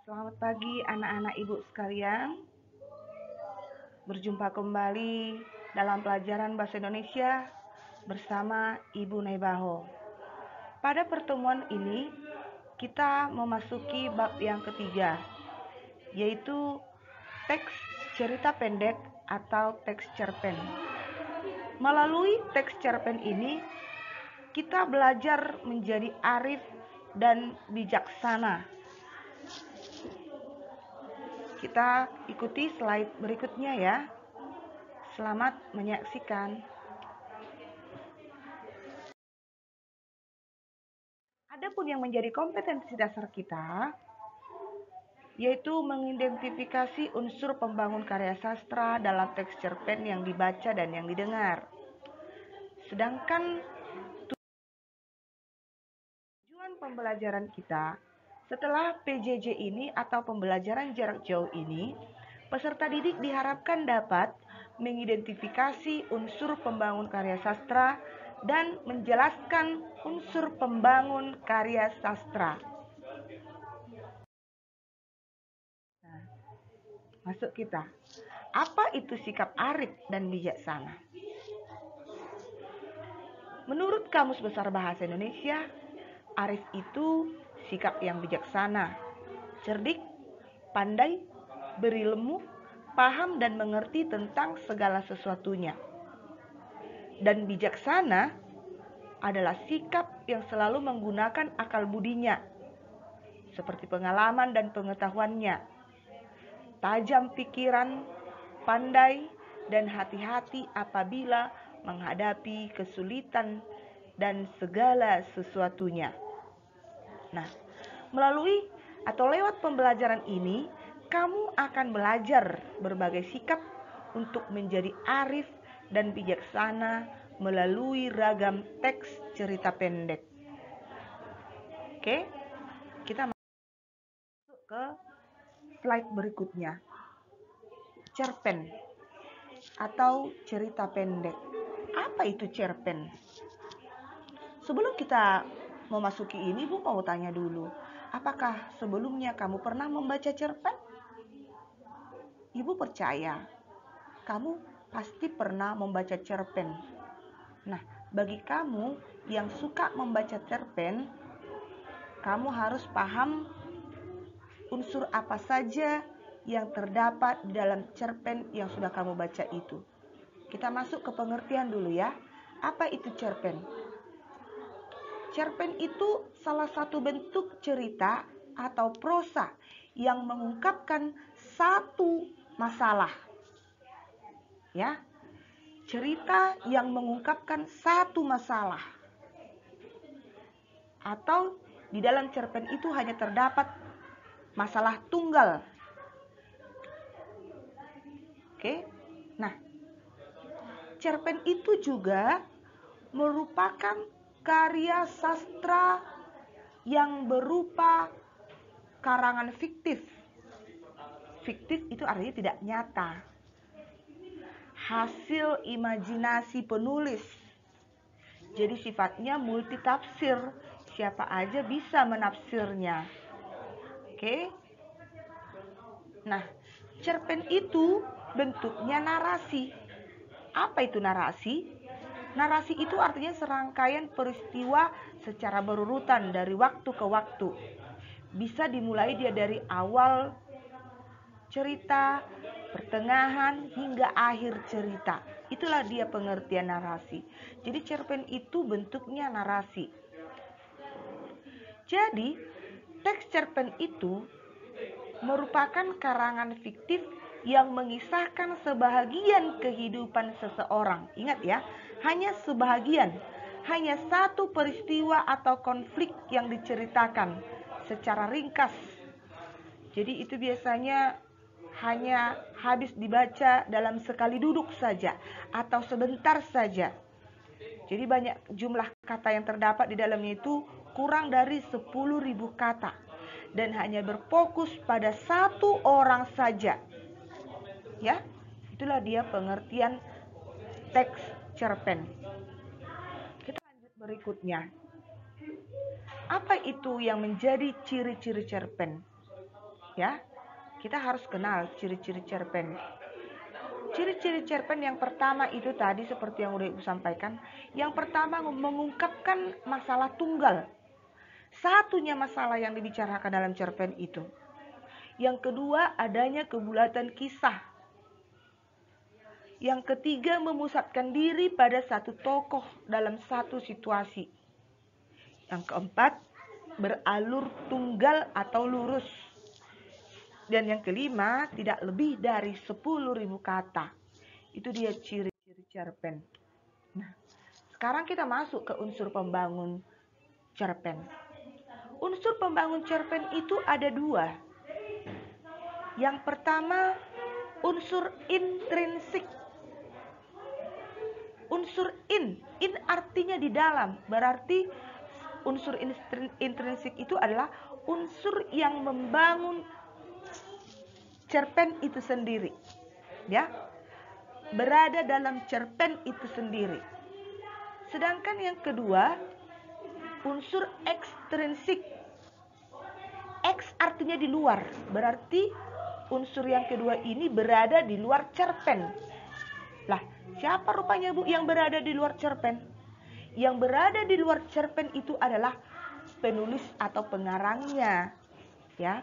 Selamat pagi anak-anak ibu sekalian. Berjumpa kembali dalam pelajaran bahasa Indonesia bersama Ibu Nebaho. Pada pertemuan ini kita memasuki bab yang ketiga, yaitu teks cerita pendek atau teks cerpen. Melalui teks cerpen ini kita belajar menjadi arif dan bijaksana. Kita ikuti slide berikutnya ya. Selamat menyaksikan. Adapun yang menjadi kompetensi dasar kita yaitu mengidentifikasi unsur pembangun karya sastra dalam teks cerpen yang dibaca dan yang didengar. Sedangkan tujuan pembelajaran kita setelah PJJ ini atau pembelajaran jarak jauh ini, peserta didik diharapkan dapat mengidentifikasi unsur pembangun karya sastra dan menjelaskan unsur pembangun karya sastra. Nah, masuk kita. Apa itu sikap arif dan bijaksana? Menurut Kamus Besar Bahasa Indonesia, arif itu sikap yang bijaksana, cerdik, pandai, berilmu, paham dan mengerti tentang segala sesuatunya. Dan bijaksana adalah sikap yang selalu menggunakan akal budinya, seperti pengalaman dan pengetahuannya, tajam pikiran, pandai, dan hati-hati apabila menghadapi kesulitan dan segala sesuatunya. Nah, melalui atau lewat pembelajaran ini, kamu akan belajar berbagai sikap untuk menjadi arif dan bijaksana melalui ragam teks cerita pendek. Oke, kita masuk ke slide berikutnya. Cerpen atau cerita pendek. Apa itu cerpen? Sebelum kita memasuki ini, Bu mau tanya dulu. Apakah sebelumnya kamu pernah membaca cerpen? Ibu percaya kamu pasti pernah membaca cerpen. Nah, bagi kamu yang suka membaca cerpen, kamu harus paham unsur apa saja yang terdapat di dalam cerpen yang sudah kamu baca itu. Kita masuk ke pengertian dulu ya. Apa itu cerpen? Cerpen itu salah satu bentuk cerita atau prosa yang mengungkapkan satu masalah. Ya. Cerita yang mengungkapkan satu masalah. Atau di dalam cerpen itu hanya terdapat masalah tunggal. Oke. Nah, cerpen itu juga merupakan karya sastra yang berupa karangan fiktif. Fiktif itu artinya tidak nyata. Hasil imajinasi penulis. Jadi sifatnya multitafsir. Siapa aja bisa menafsirnya. Oke. Nah, cerpen itu bentuknya narasi. Apa itu narasi? Narasi itu artinya serangkaian peristiwa secara berurutan dari waktu ke waktu. Bisa dimulai dia dari awal cerita, pertengahan, hingga akhir cerita. Itulah dia pengertian narasi. Jadi cerpen itu bentuknya narasi. Jadi teks cerpen itu merupakan karangan fiktif yang mengisahkan sebahagian kehidupan seseorang. Ingat ya, hanya sebahagian, hanya satu peristiwa atau konflik yang diceritakan secara ringkas. Jadi itu biasanya hanya habis dibaca dalam sekali duduk saja atau sebentar saja. Jadi banyak jumlah kata yang terdapat di dalamnya itu kurang dari 10.000 kata dan hanya berfokus pada satu orang saja. Ya, itulah dia pengertian teks cerpen. Kita lanjut berikutnya. Apa itu yang menjadi ciri-ciri cerpen? Ya, kita harus kenal ciri-ciri cerpen. Ciri-ciri cerpen yang pertama itu tadi seperti yang udah Ibu sampaikan. Yang pertama mengungkapkan masalah tunggal. Satunya masalah yang dibicarakan dalam cerpen itu. Yang kedua adanya kebulatan kisah. Yang ketiga memusatkan diri pada satu tokoh dalam satu situasi. Yang keempat beralur tunggal atau lurus. Dan yang kelima, tidak lebih dari 10.000 kata. Itu dia ciri-ciri cerpen. Nah, sekarang kita masuk ke unsur pembangun cerpen. Unsur pembangun cerpen itu ada dua. Yang pertama, unsur intrinsik. Unsur in artinya di dalam. Berarti unsur intrinsik itu adalah unsur yang membangun cerpen itu sendiri, ya, berada dalam cerpen itu sendiri. Sedangkan yang kedua, unsur ekstrinsik. X artinya di luar, berarti unsur yang kedua ini berada di luar cerpen. Lah, siapa rupanya Bu yang berada di luar cerpen? Yang berada di luar cerpen itu adalah penulis atau pengarangnya, ya.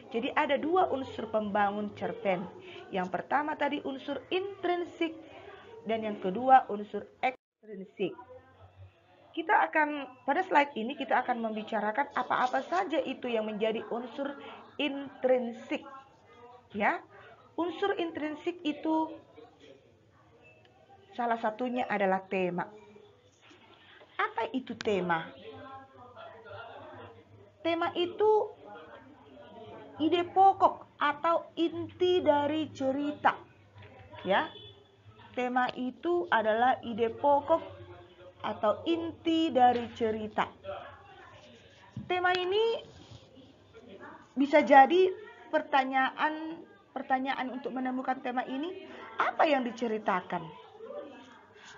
Jadi ada dua unsur pembangun cerpen. Yang pertama tadi unsur intrinsik dan yang kedua unsur ekstrinsik. Pada slide ini kita akan membicarakan apa-apa saja itu yang menjadi unsur intrinsik. Ya. Unsur intrinsik itu salah satunya adalah tema. Apa itu tema? Tema itu ide pokok atau inti dari cerita. Ya. Tema itu adalah ide pokok atau inti dari cerita. Tema ini bisa jadi pertanyaan untuk menemukan tema ini, apa yang diceritakan?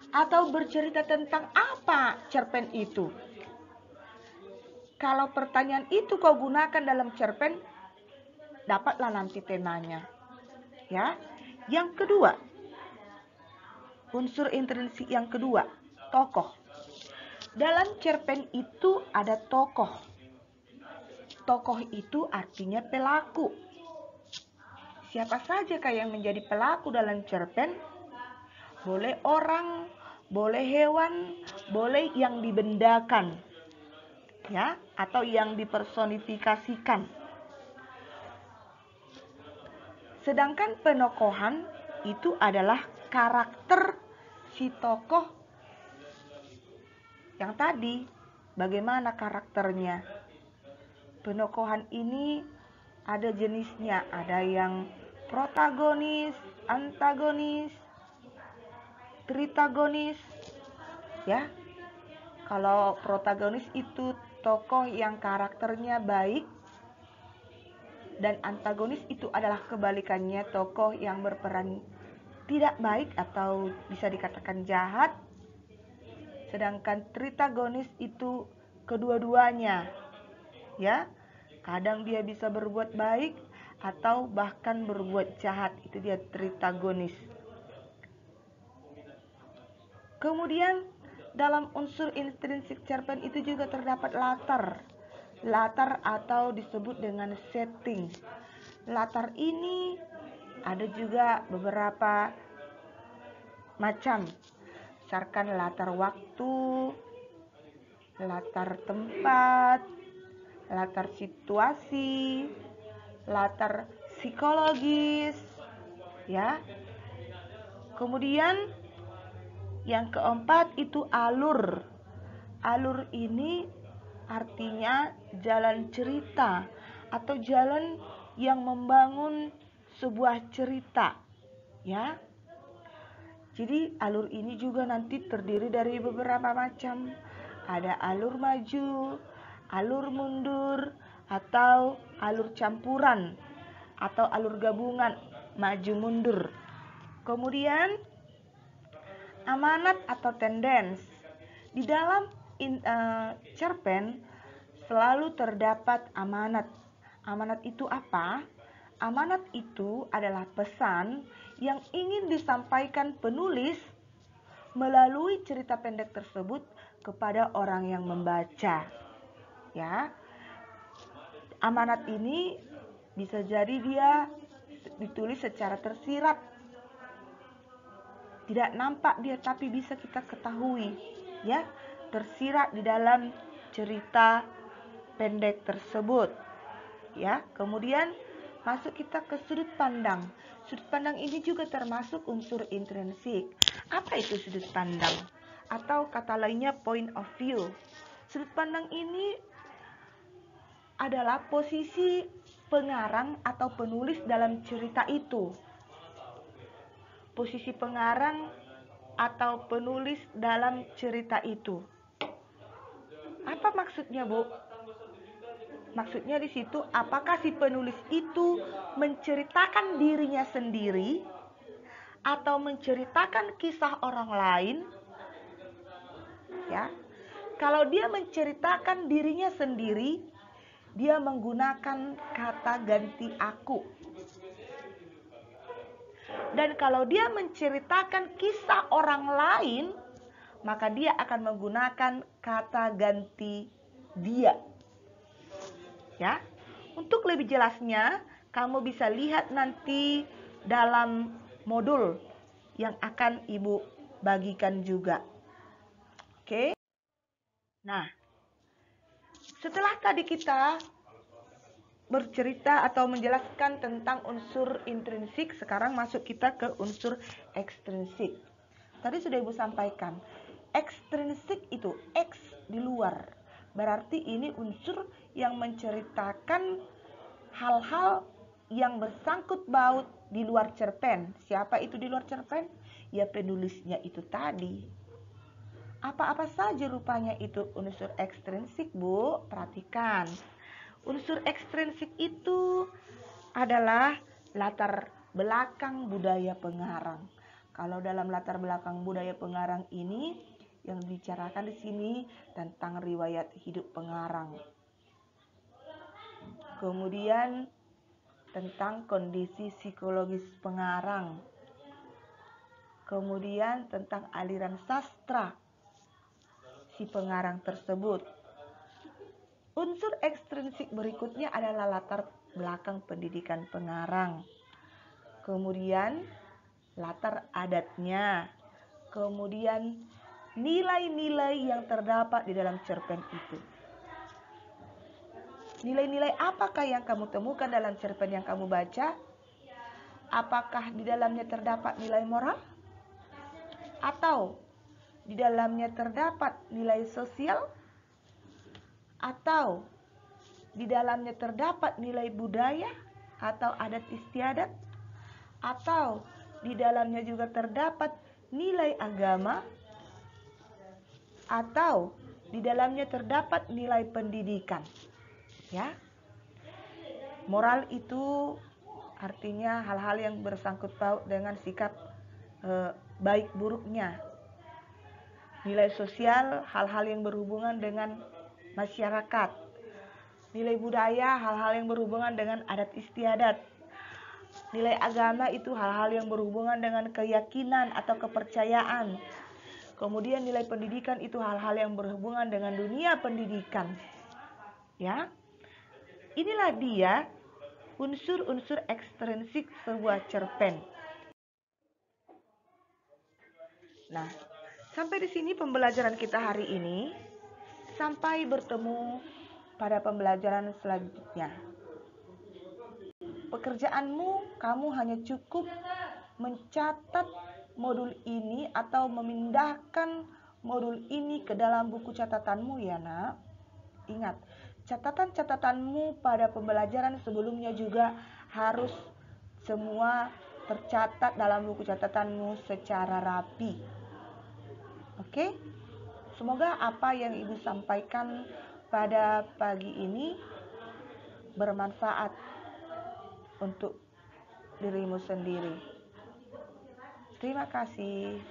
Atau bercerita tentang apa cerpen itu? Kalau pertanyaan itu kau gunakan dalam cerpen, dapatlah nanti temanya. Ya. Yang kedua, unsur intrinsik yang kedua, tokoh. Dalam cerpen itu ada tokoh. Tokoh itu artinya pelaku. Siapa saja yang menjadi pelaku dalam cerpen? Boleh orang, boleh hewan, boleh yang dibendakan. Ya, atau yang dipersonifikasikan. Sedangkan penokohan itu adalah karakter si tokoh yang tadi. Bagaimana karakternya? Penokohan ini ada jenisnya, ada yang protagonis, antagonis, tritagonis. Ya. Kalau protagonis itu tokoh yang karakternya baik, dan antagonis itu adalah kebalikannya, tokoh yang berperan tidak baik atau bisa dikatakan jahat. Sedangkan tritagonis itu kedua-duanya. Ya, kadang dia bisa berbuat baik atau bahkan berbuat jahat, itu dia tritagonis. Kemudian dalam unsur intrinsik cerpen itu juga terdapat latar atau disebut dengan setting. Latar ini ada juga beberapa macam, misalkan latar waktu, latar tempat, latar situasi, latar psikologis, ya. Kemudian yang keempat itu alur. Alur ini artinya jalan cerita atau jalan yang membangun sebuah cerita, ya. Jadi alur ini juga nanti terdiri dari beberapa macam. Ada alur maju, alur mundur, atau alur campuran, atau alur gabungan, maju mundur. Kemudian amanat atau tendens. Di dalam cerpen selalu terdapat amanat. Amanat itu apa? Amanat itu adalah pesan yang ingin disampaikan penulis melalui cerita pendek tersebut kepada orang yang membaca. Ya. Amanat ini bisa jadi dia ditulis secara tersirat. Tidak nampak dia tapi bisa kita ketahui, ya, tersirat di dalam cerita pendek tersebut. Ya, kemudian masuk kita ke sudut pandang. Sudut pandang ini juga termasuk unsur intrinsik. Apa itu sudut pandang? Atau kata lainnya point of view. Sudut pandang ini adalah posisi pengarang atau penulis dalam cerita itu. Posisi pengarang atau penulis dalam cerita itu. Apa maksudnya, Bu? Maksudnya di situ, apakah si penulis itu menceritakan dirinya sendiri atau menceritakan kisah orang lain? Ya. Kalau dia menceritakan dirinya sendiri, dia menggunakan kata ganti aku. Dan kalau dia menceritakan kisah orang lain, maka dia akan menggunakan kata ganti dia. Ya. Untuk lebih jelasnya, kamu bisa lihat nanti dalam modul yang akan Ibu bagikan juga. Oke. Nah, setelah tadi kita bercerita atau menjelaskan tentang unsur intrinsik, sekarang masuk kita ke unsur ekstrinsik. Tadi sudah Ibu sampaikan, ekstrinsik itu X di luar. Berarti ini unsur yang menceritakan hal-hal yang bersangkut paut di luar cerpen. Siapa itu di luar cerpen? Ya, penulisnya itu tadi. Apa-apa saja rupanya itu unsur ekstrinsik, Bu? Perhatikan. Unsur ekstrinsik itu adalah latar belakang budaya pengarang. Kalau dalam latar belakang budaya pengarang ini, yang dibicarakan di sini tentang riwayat hidup pengarang. Kemudian tentang kondisi psikologis pengarang. Kemudian tentang aliran sastra si pengarang tersebut. Unsur ekstrinsik berikutnya adalah latar belakang pendidikan pengarang. Kemudian latar adatnya. Kemudian nilai-nilai yang terdapat di dalam cerpen itu. Nilai-nilai apakah yang kamu temukan dalam cerpen yang kamu baca? Apakah di dalamnya terdapat nilai moral? Atau di dalamnya terdapat nilai sosial? Atau di dalamnya terdapat nilai budaya atau adat istiadat? Atau di dalamnya juga terdapat nilai agama? Atau di dalamnya terdapat nilai pendidikan? Ya. Moral itu artinya hal-hal yang bersangkut paut dengan sikap baik buruknya. Nilai sosial, hal-hal yang berhubungan dengan masyarakat. Nilai budaya, hal-hal yang berhubungan dengan adat istiadat. Nilai agama itu hal-hal yang berhubungan dengan keyakinan atau kepercayaan. Kemudian nilai pendidikan itu hal-hal yang berhubungan dengan dunia pendidikan. Ya. Inilah dia unsur-unsur ekstrinsik sebuah cerpen. Nah, sampai di sini pembelajaran kita hari ini. Sampai bertemu pada pembelajaran selanjutnya. Pekerjaanmu, kamu hanya cukup mencatat modul ini atau memindahkan modul ini ke dalam buku catatanmu, ya nak. Ingat, catatan-catatanmu pada pembelajaran sebelumnya juga harus semua tercatat dalam buku catatanmu secara rapi. Oke? Semoga apa yang Ibu sampaikan pada pagi ini bermanfaat untuk dirimu sendiri. Terima kasih.